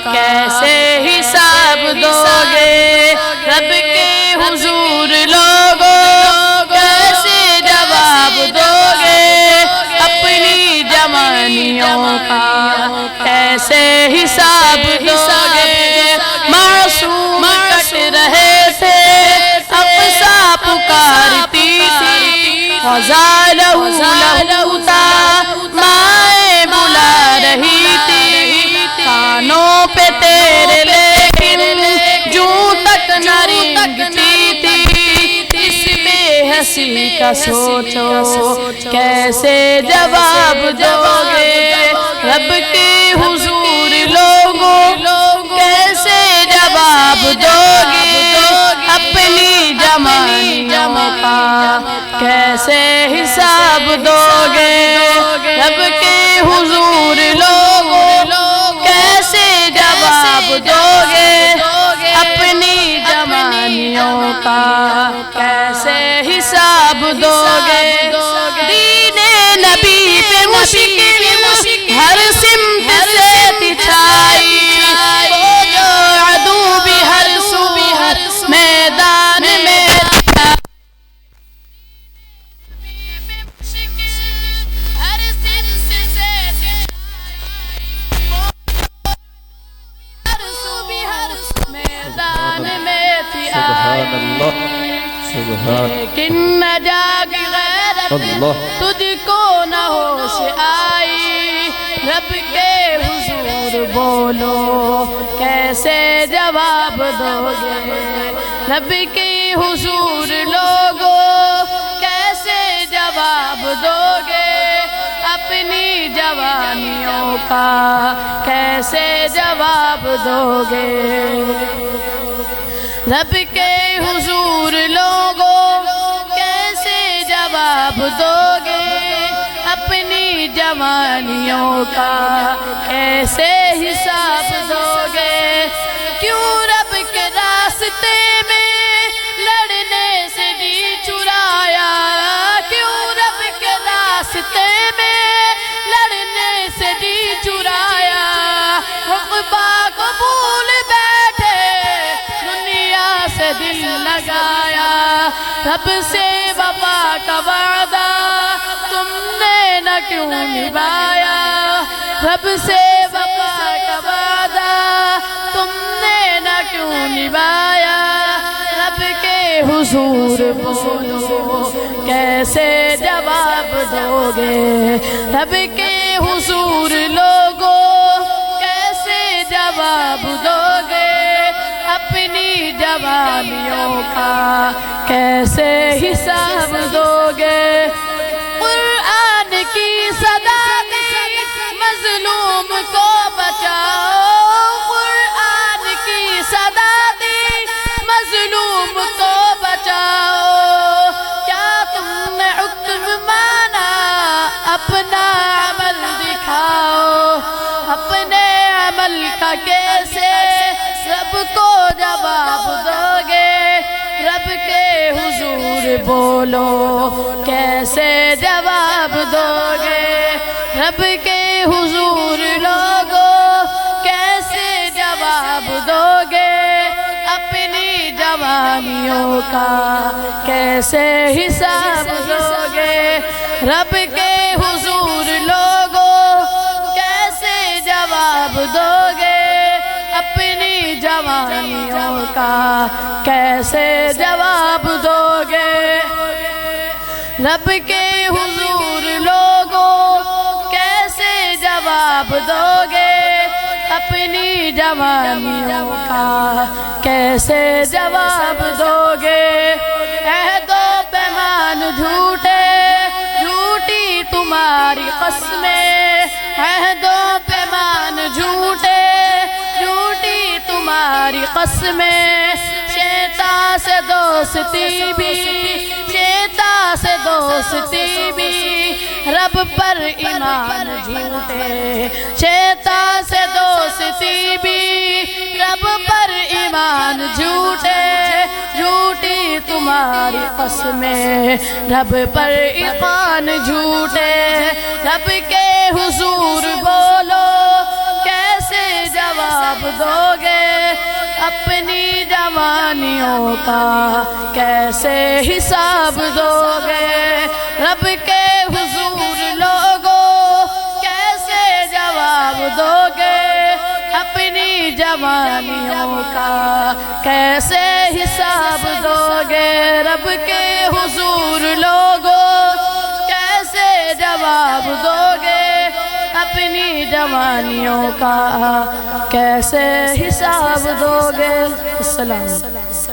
کیسے حساب دو گے رب کے حضور لوگوں کیسے جواب دو گے اپنی جوانیوں کا کیسے حساب دو گے معصوم کٹ رہے تھے اقصا پکارتی تھی غزالہ لہوتا مائیں بلا رہی تھی کانوں پہ تیرے لیکن جوں تک نہ رینگتی تھی اس بے حسی کا سوچو کیسے جواب دو گے رب کے حضور لوگوں کیسے جواب دو گے اپنی جوانیوں کا کیسے حساب دو گے رب کے حضور لوگوں کیسے جواب دو گے اپنی جوانیوں کا کیسے حساب دو گے دین نبی پہ مشکل ہر سمت سے چھائی وہ جو عدو بھی ہر سو میدان میں لیکن نہ جاگی غیرت تجھ کو نہ ہوش آئی رب کے حضور بولو کیسے جواب دو گے رب کے حضور لوگوں کیسے جواب دو گے اپنی جوانیوں کا کیسے جواب دو گے رب کے حضور لوگوں کیسے جواب دو گے اپنی جوانیوں کا کیسے حساب دو گے کیوں رب کے راستے میں لڑنے سے جی چرایا کیوں رب کے راستے میں لڑنے سے جی چرایا عقبہ کو بھول بیٹھے دنیا سے دل لگایا رب سے وفا کا وعدہ تم نے نہ کیوں نبھایا رب سے وفا کا وعدہ تم نے نہ کیوں نبھایا رب کے حضور بولو کیسے جواب دو گے رب کے حضور لوگوں کیسے جواب دو گے اپنی جوانیوں کا کیسے حساب دو گے قرآن کی صدا دی مظلوم کو بچاؤ قرآن کی صدا دی مظلوم کو بچاؤ کیا تم نے حکم مانا اپنا عمل دکھاؤ اپنے عمل کا کیسے رب کو جواب دو گے رب کے حضور بولو کیسے جواب دو گے رب کے حضور لوگوں کیسے جواب دو گے اپنی جوانیوں کا کیسے حساب دو گے رب کے حضور لوگوں کیسے جواب دو گے اپنی جوانیوں کا کیسے جواب دو گے رب کے حضور لوگوں کیسے جواب دو گے اپنی جوانیوں کا کیسے جواب دو گے عہد و پیمان جھوٹے جھوٹی تمہاری قسمیں عہد و پیمان جھوٹے جھوٹی تمہاری قسمیں شیطان سے دوستی بھی شیطان سے دوستی بھی رب پر ایمان جھوٹے شیطان سے دوستی بھی رب پر ایمان جھوٹے جھوٹی تمہاری قسمیں رب پر ایمان جھوٹے رب کے حضور بولو کیسے جواب دو گے اپنی جوانیوں کا کیسے حساب دو گے رب کے حضور لوگوں کیسے جواب دو گے اپنی جوانیوں کا کیسے حساب دو گے رب کے حضور لوگوں کیسے جواب دو گے اپنی جوانیوں کا کیسے حساب دو گے السلام